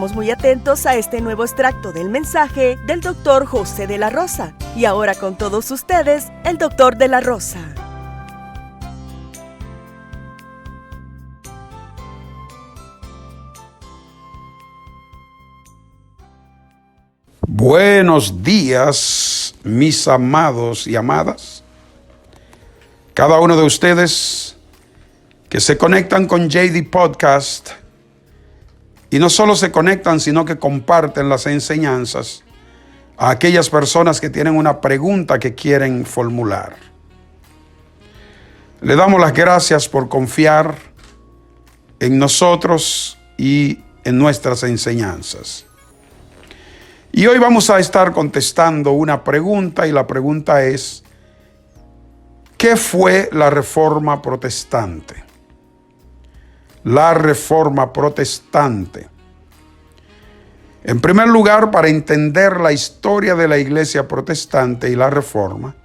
Estamos muy atentos a este nuevo extracto del mensaje del Dr. José de la Rosa. Y ahora con todos ustedes, el Dr. de la Rosa. Buenos días, mis amados y amadas. Cada uno de ustedes que se conectan con JD Podcast y no solo se conectan, sino que comparten las enseñanzas a aquellas personas que tienen una pregunta que quieren formular. Le damos las gracias por confiar en nosotros y en nuestras enseñanzas. Y hoy vamos a estar contestando una pregunta, y la pregunta es: ¿qué fue la Reforma Protestante? La Reforma Protestante. En primer lugar, para entender la historia de la Iglesia Protestante y la Reforma,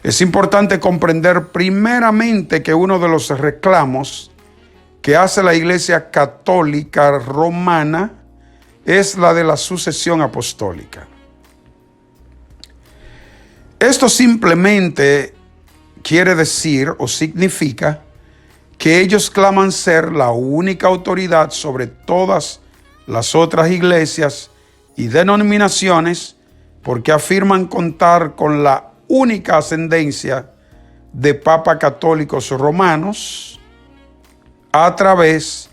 es importante comprender primeramente que uno de los reclamos que hace la Iglesia Católica Romana es la de la sucesión apostólica. Esto simplemente quiere decir o significa que ellos claman ser la única autoridad sobre todas las otras iglesias y denominaciones, porque afirman contar con la única ascendencia de papas católicos romanos a través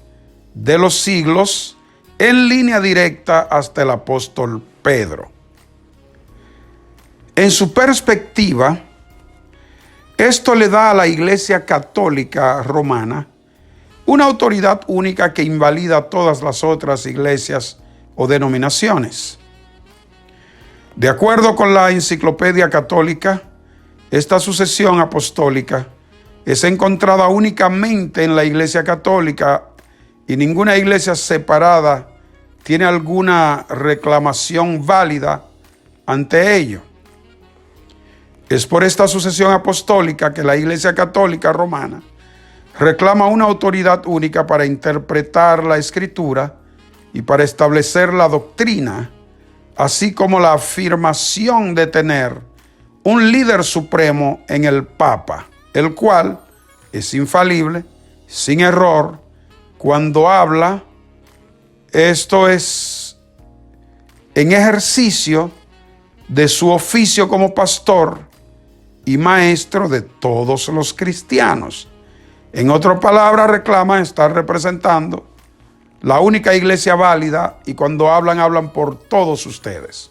de los siglos, en línea directa hasta el apóstol Pedro. En su perspectiva, esto le da a la Iglesia Católica Romana una autoridad única que invalida todas las otras iglesias o denominaciones. De acuerdo con la Enciclopedia Católica, esta sucesión apostólica es encontrada únicamente en la Iglesia Católica y ninguna iglesia separada tiene alguna reclamación válida ante ello. Es por esta sucesión apostólica que la Iglesia Católica Romana reclama una autoridad única para interpretar la Escritura y para establecer la doctrina, así como la afirmación de tener un líder supremo en el Papa, el cual es infalible, sin error, cuando habla. Esto es en ejercicio de su oficio como pastor y maestro de todos los cristianos. En otras palabras, reclama estar representando la única iglesia válida, y cuando hablan por todos ustedes.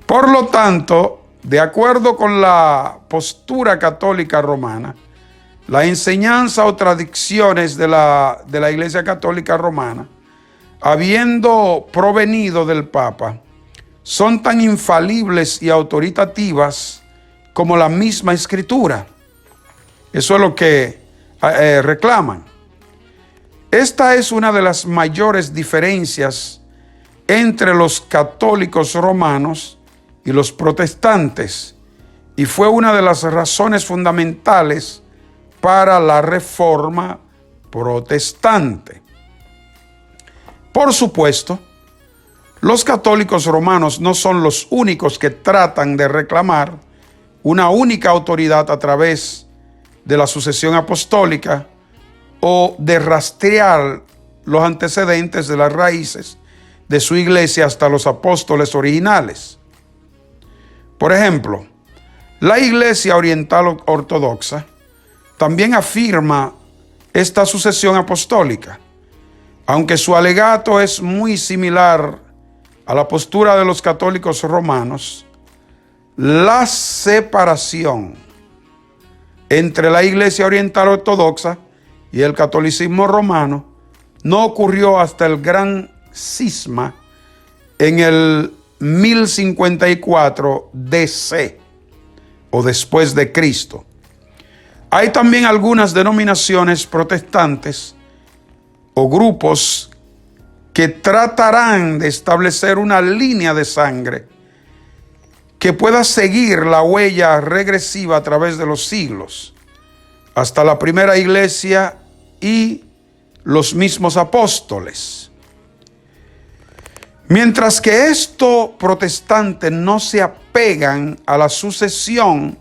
Por lo tanto, de acuerdo con la postura católica romana, la enseñanza o tradiciones de la Iglesia Católica Romana, habiendo provenido del Papa, son tan infalibles y autoritativas como la misma Escritura. Eso es lo que reclaman. Esta es una de las mayores diferencias entre los católicos romanos y los protestantes, y fue una de las razones fundamentales para la Reforma Protestante. Por supuesto, los católicos romanos no son los únicos que tratan de reclamar una única autoridad a través de la sucesión apostólica o de rastrear los antecedentes de las raíces de su iglesia hasta los apóstoles originales. Por ejemplo, la Iglesia Oriental Ortodoxa también afirma esta sucesión apostólica, aunque su alegato es muy similar a la postura de los católicos romanos. La separación entre la Iglesia Oriental Ortodoxa y el catolicismo romano no ocurrió hasta el gran cisma en el 1054 DC o después de Cristo. Hay también algunas denominaciones protestantes o grupos que tratarán de establecer una línea de sangre que pueda seguir la huella regresiva a través de los siglos hasta la primera iglesia y los mismos apóstoles. Mientras que estos protestantes no se apegan a la sucesión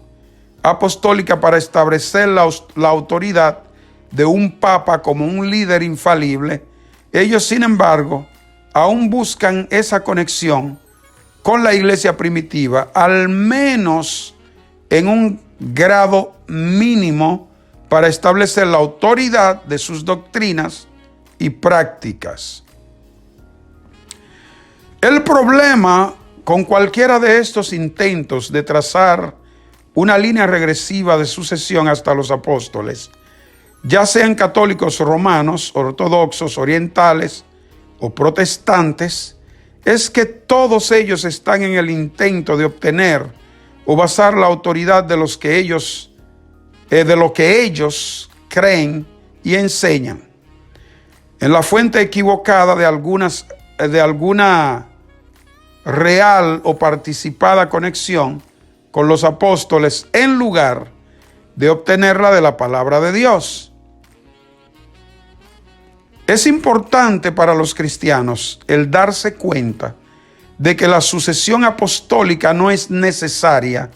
apostólica para establecer la autoridad de un papa como un líder infalible, ellos, sin embargo, aún buscan esa conexión con la iglesia primitiva, al menos en un grado mínimo, para establecer la autoridad de sus doctrinas y prácticas. El problema con cualquiera de estos intentos de trazar una línea regresiva de sucesión hasta los apóstoles, ya sean católicos romanos, ortodoxos, orientales o protestantes, es que todos ellos están en el intento de obtener o basar la autoridad de lo que ellos creen y enseñan en la fuente equivocada de alguna real o participada conexión con los apóstoles, en lugar de obtenerla de la palabra de Dios. Es importante para los cristianos el darse cuenta de que la sucesión apostólica no es necesaria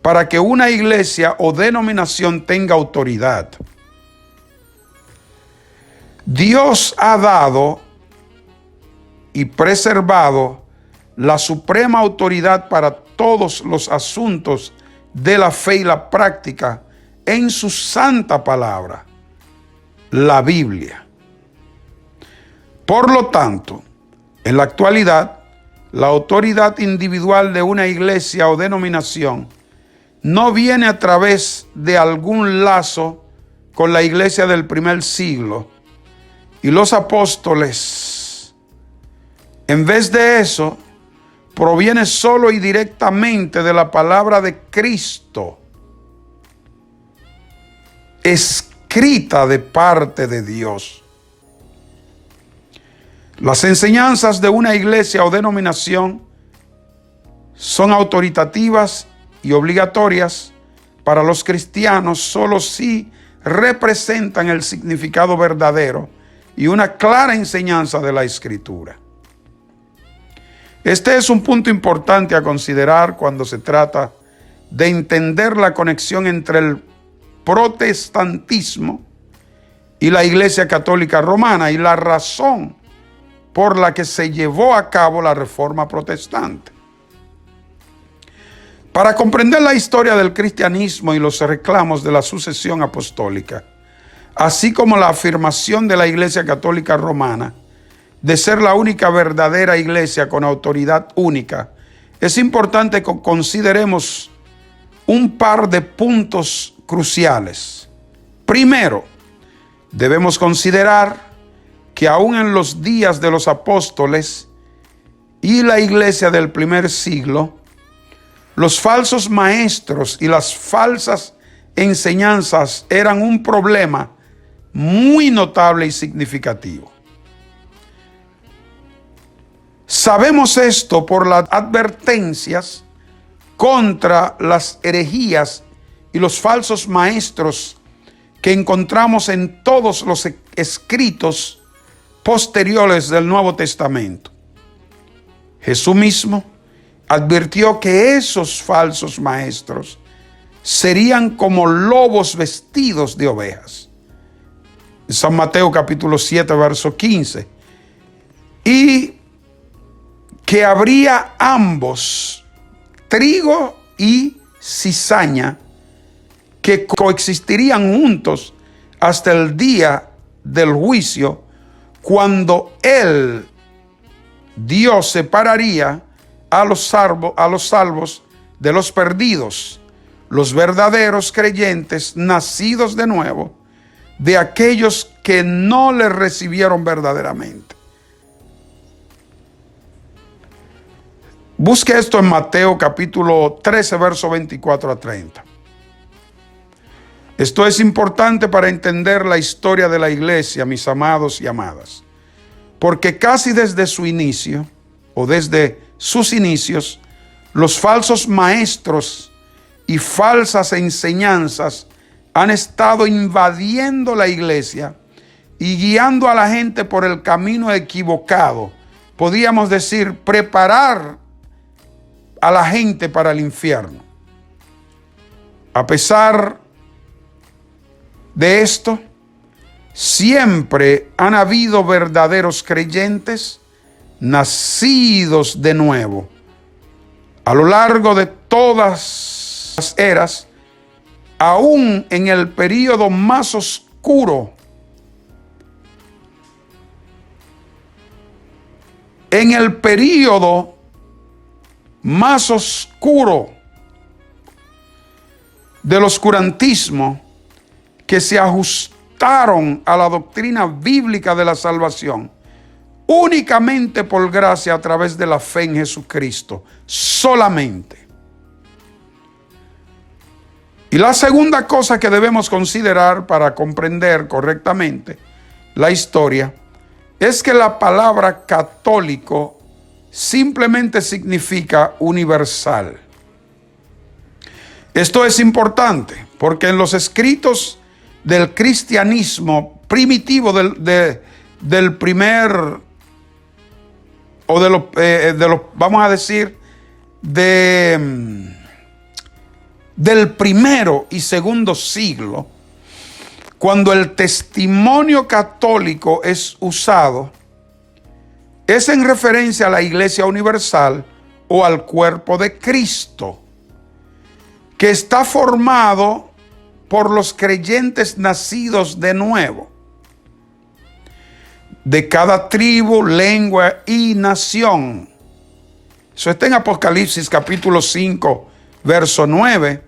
para que una iglesia o denominación tenga autoridad. Dios ha dado y preservado la suprema autoridad para todos los asuntos de la fe y la práctica en su santa palabra, la Biblia. Por lo tanto, en la actualidad, la autoridad individual de una iglesia o denominación no viene a través de algún lazo con la iglesia del primer siglo y los apóstoles. En vez de eso, proviene solo y directamente de la palabra de Cristo, escrita de parte de Dios. Las enseñanzas de una iglesia o denominación son autoritativas y obligatorias para los cristianos solo si representan el significado verdadero y una clara enseñanza de la Escritura. Este es un punto importante a considerar cuando se trata de entender la conexión entre el protestantismo y la Iglesia Católica Romana y la razón por la que se llevó a cabo la Reforma Protestante. Para comprender la historia del cristianismo y los reclamos de la sucesión apostólica, así como la afirmación de la Iglesia Católica Romana de ser la única verdadera iglesia con autoridad única, es importante que consideremos un par de puntos cruciales. Primero, debemos considerar que aún en los días de los apóstoles y la iglesia del primer siglo, los falsos maestros y las falsas enseñanzas eran un problema muy notable y significativo. Sabemos esto por las advertencias contra las herejías y los falsos maestros que encontramos en todos los escritos posteriores del Nuevo Testamento. Jesús mismo advirtió que esos falsos maestros serían como lobos vestidos de ovejas. San Mateo capítulo 7, verso 15. Y que habría ambos, trigo y cizaña, que coexistirían juntos hasta el día del juicio, cuando Dios separaría a los salvos de los perdidos, los verdaderos creyentes nacidos de nuevo, de aquellos que no le recibieron verdaderamente. Busque esto en Mateo capítulo 13, verso 24 a 30. Esto es importante para entender la historia de la iglesia, mis amados y amadas, porque casi desde su inicio, o desde sus inicios, los falsos maestros y falsas enseñanzas han estado invadiendo la iglesia y guiando a la gente por el camino equivocado. Podríamos decir, preparar a la gente para el infierno. A pesar de esto, siempre han habido verdaderos creyentes nacidos de nuevo. A lo largo de todas las eras, aún en el período más oscuro, en el período más oscuro del oscurantismo, que se ajustaron a la doctrina bíblica de la salvación únicamente por gracia a través de la fe en Jesucristo, solamente. Y la segunda cosa que debemos considerar para comprender correctamente la historia es que la palabra católico simplemente significa universal. Esto es importante porque en los escritos del cristianismo primitivo del primer, o de los, vamos a decir, del primero y segundo siglo, cuando el testimonio católico es usado, es en referencia a la Iglesia Universal o al cuerpo de Cristo, que está formado por los creyentes nacidos de nuevo, de cada tribu, lengua y nación. Eso está en Apocalipsis capítulo 5, verso 9.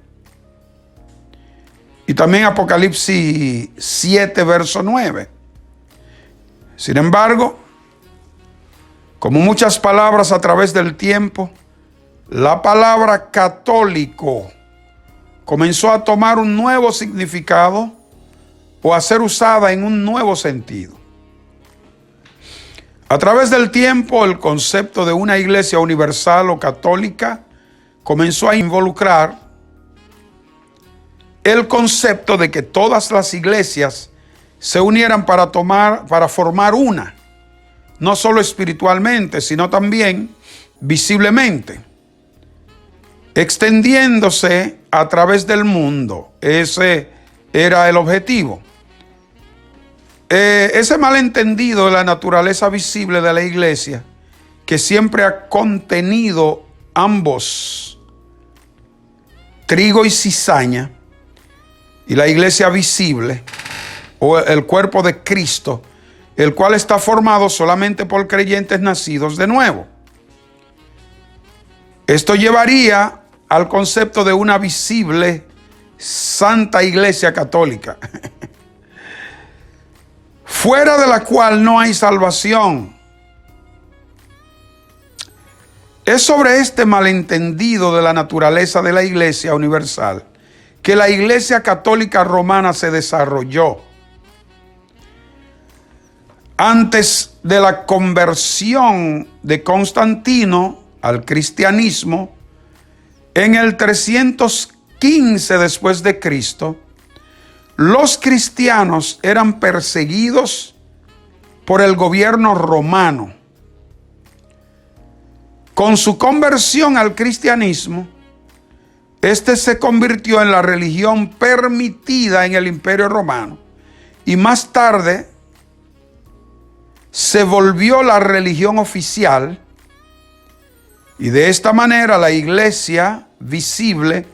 Y también Apocalipsis 7, verso 9. Sin embargo, como muchas palabras a través del tiempo, la palabra católico comenzó a tomar un nuevo significado o a ser usada en un nuevo sentido. A través del tiempo, el concepto de una iglesia universal o católica comenzó a involucrar el concepto de que todas las iglesias se unieran para formar una, no solo espiritualmente, sino también visiblemente, extendiéndose a través del mundo. Ese era el objetivo. Ese malentendido de la naturaleza visible de la iglesia, que siempre ha contenido ambos, trigo y cizaña, y la iglesia visible, o el cuerpo de Cristo, el cual está formado solamente por creyentes nacidos de nuevo. Esto llevaría al concepto de una visible santa iglesia católica, fuera de la cual no hay salvación. Es sobre este malentendido de la naturaleza de la Iglesia Universal que la Iglesia Católica Romana se desarrolló. Antes de la conversión de Constantino al cristianismo, en el 315 después de Cristo, los cristianos eran perseguidos por el gobierno romano. Con su conversión al cristianismo, este se convirtió en la religión permitida en el Imperio Romano y más tarde se volvió la religión oficial, y de esta manera la iglesia visible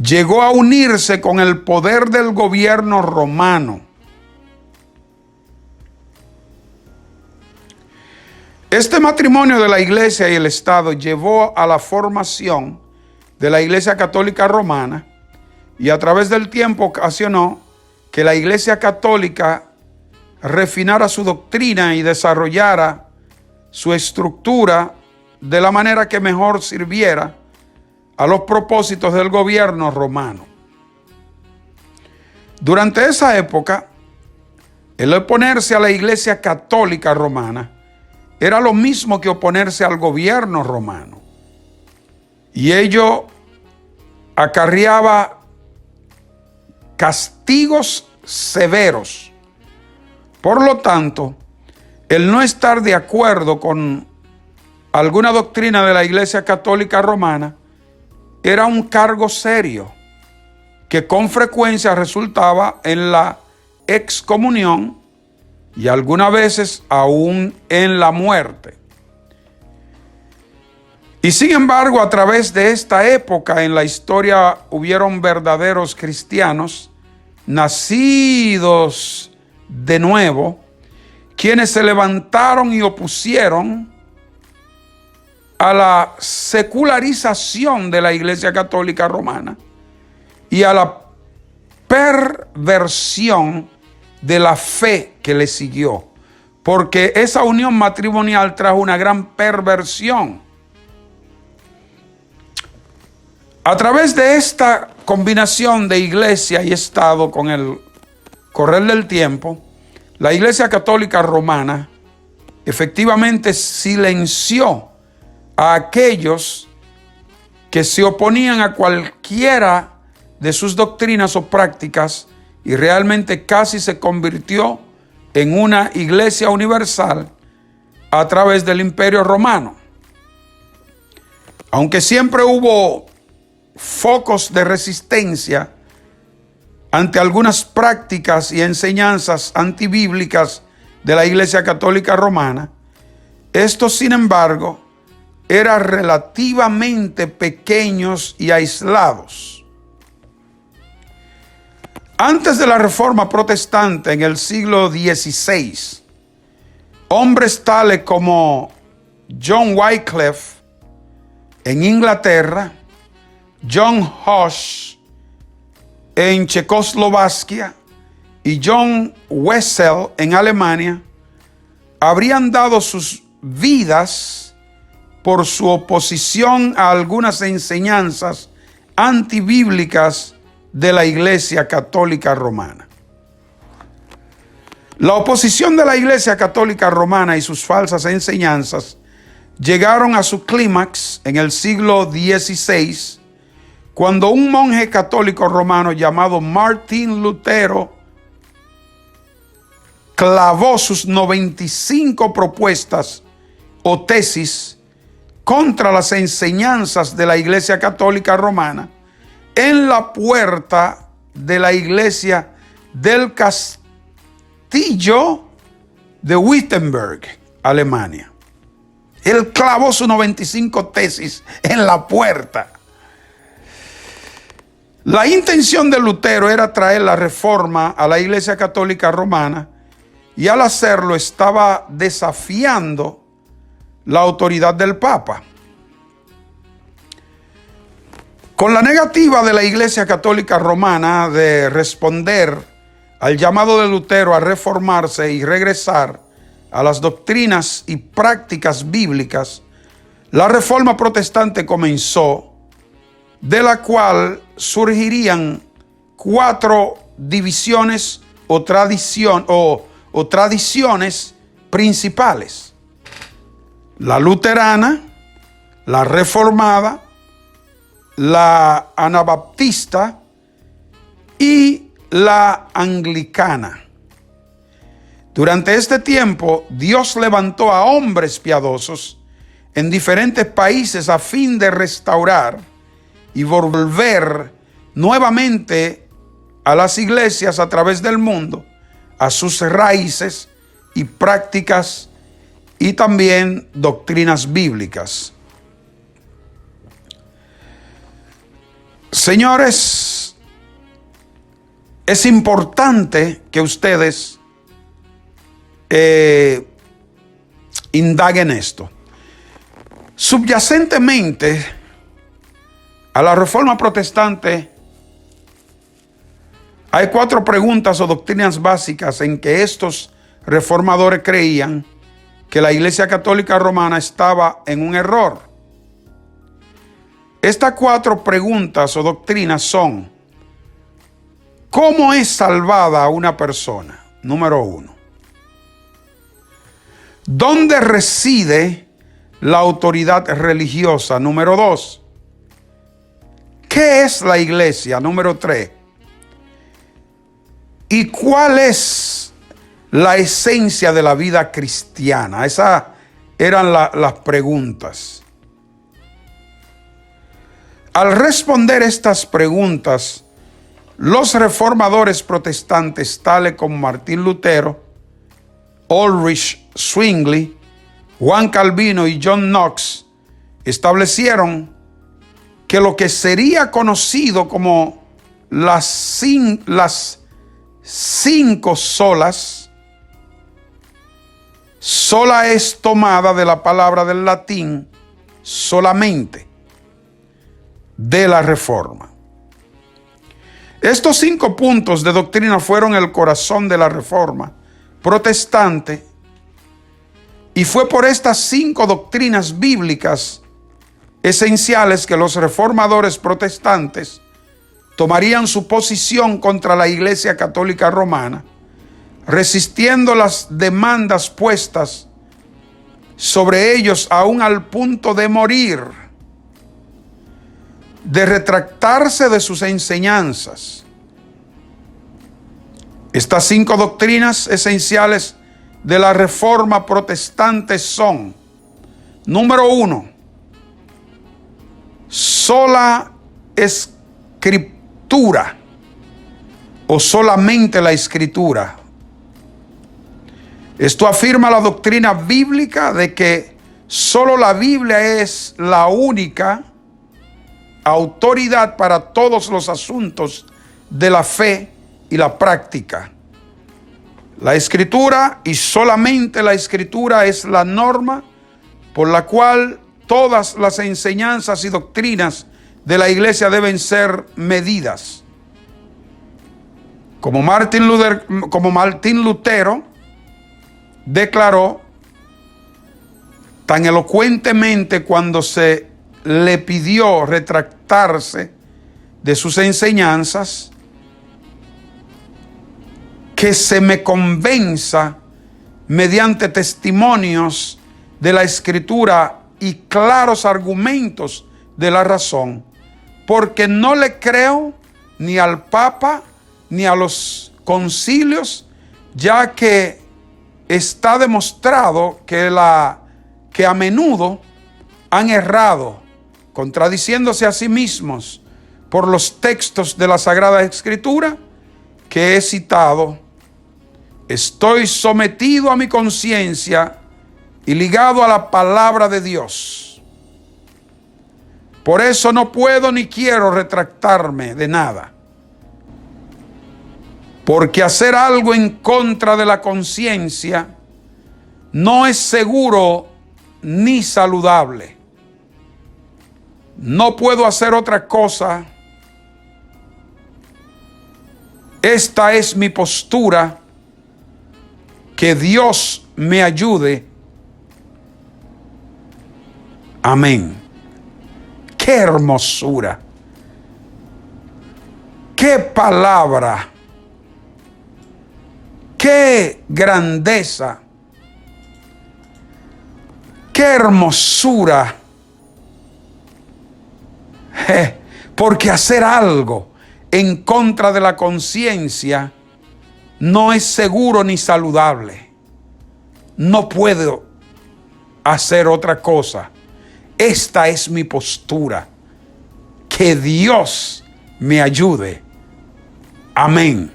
llegó a unirse con el poder del gobierno romano. Este matrimonio de la iglesia y el Estado llevó a la formación de la Iglesia Católica Romana, y a través del tiempo ocasionó que la Iglesia Católica refinara su doctrina y desarrollara su estructura de la manera que mejor sirviera a los propósitos del gobierno romano. Durante esa época, el oponerse a la Iglesia Católica Romana era lo mismo que oponerse al gobierno romano, y ello acarreaba castigos severos. Por lo tanto, el no estar de acuerdo con alguna doctrina de la Iglesia Católica Romana era un cargo serio que con frecuencia resultaba en la excomunión y algunas veces aún en la muerte. Y sin embargo, a través de esta época en la historia hubieron verdaderos cristianos nacidos de nuevo, quienes se levantaron y opusieron a la secularización de la Iglesia Católica Romana y a la perversión de la fe que le siguió, porque esa unión matrimonial trajo una gran perversión. A través de esta combinación de iglesia y Estado con el correr del tiempo, la Iglesia Católica Romana efectivamente silenció a aquellos que se oponían a cualquiera de sus doctrinas o prácticas y realmente casi se convirtió en una iglesia universal a través del Imperio Romano. Aunque siempre hubo focos de resistencia ante algunas prácticas y enseñanzas antibíblicas de la Iglesia Católica Romana, estos, sin embargo, eran relativamente pequeños y aislados. Antes de la Reforma Protestante en el siglo XVI, hombres tales como John Wycliffe en Inglaterra, John Huss en Checoslovaquia y John Wessel en Alemania habrían dado sus vidas por su oposición a algunas enseñanzas antibíblicas de la Iglesia Católica Romana. La oposición de la Iglesia Católica Romana y sus falsas enseñanzas llegaron a su clímax en el siglo XVI, cuando un monje católico romano llamado Martín Lutero clavó sus 95 propuestas o tesis contra las enseñanzas de la Iglesia Católica Romana en la puerta de la iglesia del castillo de Wittenberg, Alemania. Él clavó sus 95 tesis en la puerta. La intención de Lutero era traer la reforma a la Iglesia Católica Romana y al hacerlo estaba desafiando la autoridad del Papa. Con la negativa de la Iglesia Católica Romana de responder al llamado de Lutero a reformarse y regresar a las doctrinas y prácticas bíblicas, la Reforma Protestante comenzó, de la cual surgirían 4 divisiones o tradiciones principales: la luterana, la reformada, la anabaptista y la anglicana. Durante este tiempo, Dios levantó a hombres piadosos en diferentes países a fin de restaurar y volver nuevamente a las iglesias a través del mundo, a sus raíces y prácticas y también doctrinas bíblicas. Señores, es importante que ustedes indaguen esto. Subyacentemente a la Reforma Protestante hay 4 preguntas o doctrinas básicas en que estos reformadores creían que la Iglesia Católica Romana estaba en un error. Estas 4 preguntas o doctrinas son: ¿cómo es salvada una persona? Número 1. ¿Dónde reside la autoridad religiosa? Número 2. ¿Qué es la iglesia? Número 3. ¿Y cuál es la esencia de la vida cristiana? Esas eran las preguntas. Al responder estas preguntas, los reformadores protestantes, tales como Martín Lutero, Ulrich Zwingli, Juan Calvino y John Knox, establecieron que lo que sería conocido como las cinco solas, sola es tomada de la palabra del latín solamente, de la Reforma. Estos 5 puntos de doctrina fueron el corazón de la Reforma protestante, y fue por estas 5 doctrinas bíblicas esenciales que los reformadores protestantes tomarían su posición contra la Iglesia Católica Romana, resistiendo las demandas puestas sobre ellos aún al punto de morir, de retractarse de sus enseñanzas. Estas 5 doctrinas esenciales de la Reforma protestante son: número 1, sola escritura o solamente la escritura. Esto afirma la doctrina bíblica de que solo la Biblia es la única autoridad para todos los asuntos de la fe y la práctica. La escritura, y solamente la escritura, es la norma por la cual todas las enseñanzas y doctrinas de la iglesia deben ser medidas. Como Martín Lutero declaró tan elocuentemente cuando se le pidió retractarse de sus enseñanzas, que se me convenza mediante testimonios de la Escritura y claros argumentos de la razón, porque no le creo ni al Papa ni a los concilios, ya que está demostrado que a menudo han errado, contradiciéndose a sí mismos por los textos de la Sagrada Escritura que he citado. Estoy sometido a mi conciencia y ligado a la palabra de Dios. Por eso no puedo ni quiero retractarme de nada, porque hacer algo en contra de la conciencia no es seguro ni saludable. No puedo hacer otra cosa. Esta es mi postura. Que Dios me ayude. Amén. ¡Qué hermosura! ¡Qué palabra! ¡Qué grandeza! ¡Qué hermosura! Porque hacer algo en contra de la conciencia no es seguro ni saludable. No puedo hacer otra cosa. Esta es mi postura. Que Dios me ayude. Amén.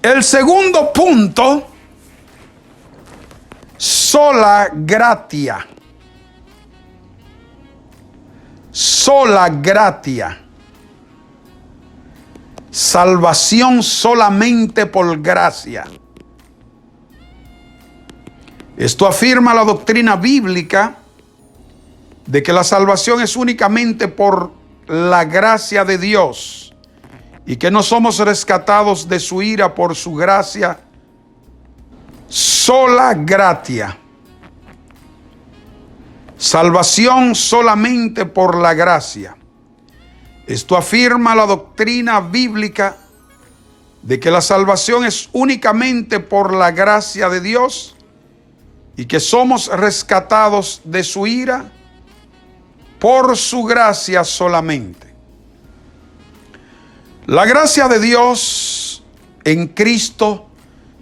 El segundo punto, sola gratia. Sola gratia. Salvación solamente por gracia. Esto afirma la doctrina bíblica de que la salvación es únicamente por la gracia de Dios y que no somos rescatados de su ira por su gracia. Sola gratia. Salvación solamente por la gracia. Esto afirma la doctrina bíblica de que la salvación es únicamente por la gracia de Dios y que somos rescatados de su ira por su gracia solamente. La gracia de Dios en Cristo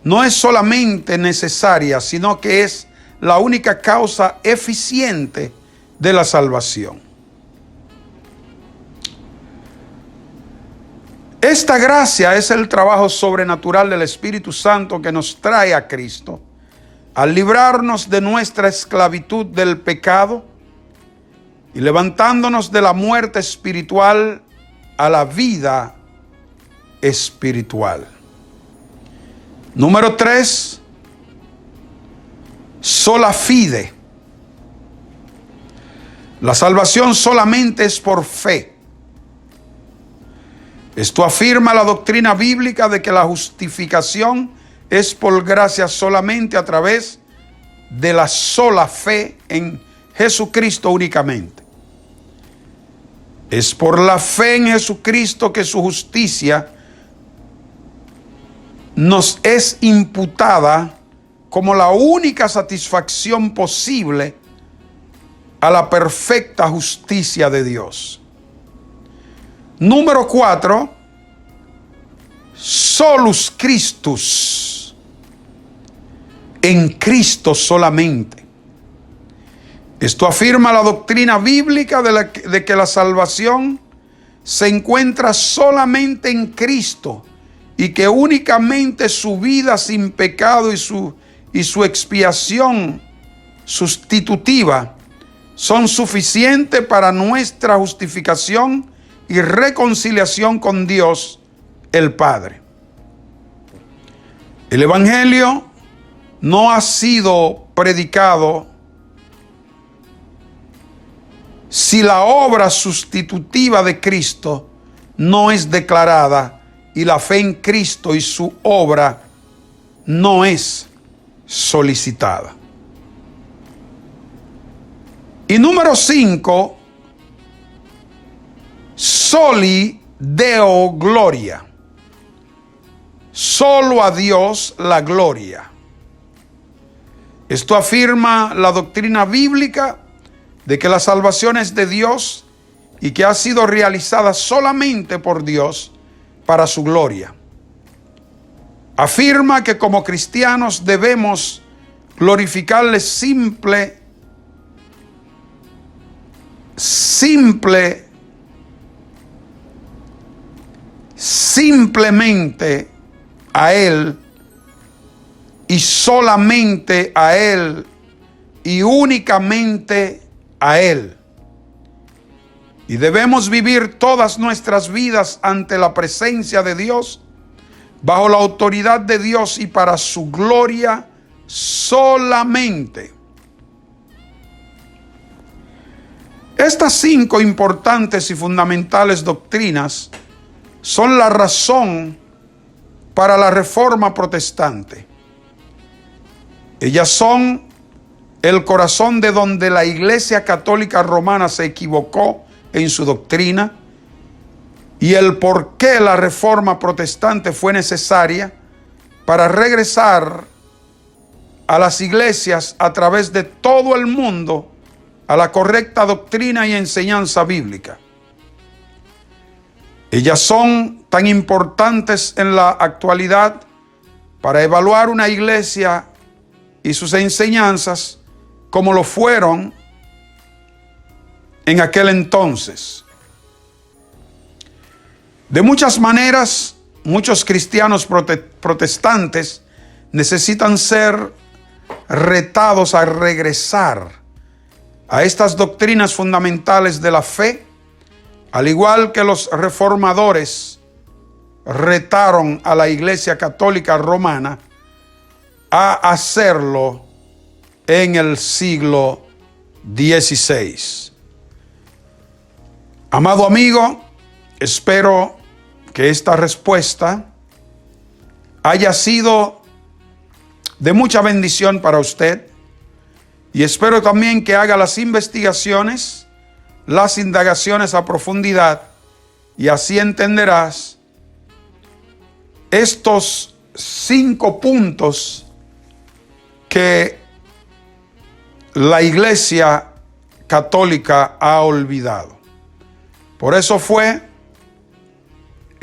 no es solamente necesaria, sino que es la única causa eficiente de la salvación. Esta gracia es el trabajo sobrenatural del Espíritu Santo que nos trae a Cristo, al librarnos de nuestra esclavitud del pecado y levantándonos de la muerte espiritual a la vida espiritual. Número 3, sola fide. La salvación solamente es por fe. Esto afirma la doctrina bíblica de que la justificación es por gracia solamente a través de la sola fe en Jesucristo únicamente. Es por la fe en Jesucristo que su justicia nos es imputada como la única satisfacción posible a la perfecta justicia de Dios. Número 4, solus Christus, en Cristo solamente. Esto afirma la doctrina bíblica de que la salvación se encuentra solamente en Cristo y que únicamente su vida sin pecado y su expiación sustitutiva son suficientes para nuestra justificación y reconciliación con Dios el Padre. El Evangelio no ha sido predicado si la obra sustitutiva de Cristo no es declarada y la fe en Cristo y su obra no es solicitada. Y número 5, soli Deo gloria. Solo a Dios la gloria. Esto afirma la doctrina bíblica de que la salvación es de Dios y que ha sido realizada solamente por Dios para su gloria. Afirma que como cristianos debemos glorificarle simplemente a Él y solamente a Él y únicamente a Él. Y debemos vivir todas nuestras vidas ante la presencia de Dios, bajo la autoridad de Dios y para su gloria solamente. Estas 5 importantes y fundamentales doctrinas son la razón para la Reforma Protestante. Ellas son el corazón de donde la Iglesia Católica Romana se equivocó en su doctrina y el por qué la Reforma Protestante fue necesaria para regresar a las iglesias a través de todo el mundo a la correcta doctrina y enseñanza bíblica. Ellas son tan importantes en la actualidad para evaluar una iglesia y sus enseñanzas como lo fueron en aquel entonces. De muchas maneras, muchos cristianos protestantes necesitan ser retados a regresar a estas doctrinas fundamentales de la fe, al igual que los reformadores retaron a la Iglesia Católica Romana a hacerlo en el siglo XVI. Amado amigo, espero que esta respuesta haya sido de mucha bendición para usted y espero también que haga las investigaciones, las indagaciones a profundidad y así entenderás estos 5 puntos que la Iglesia Católica ha olvidado. Por eso fue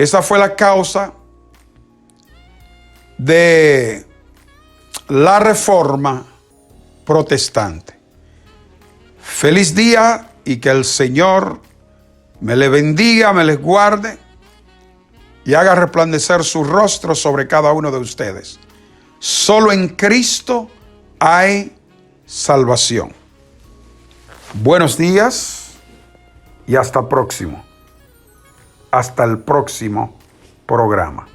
Esa fue la causa de la Reforma protestante. Feliz día y que el Señor me le bendiga, me les guarde y haga resplandecer su rostro sobre cada uno de ustedes. Solo en Cristo hay salvación. Buenos días y hasta próximo. Hasta el próximo programa.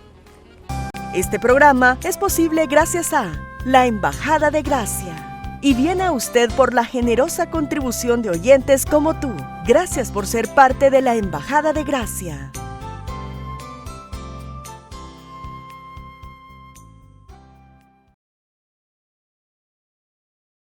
Este programa es posible gracias a la Embajada de Gracia y viene a usted por la generosa contribución de oyentes como tú. Gracias por ser parte de la Embajada de Gracia.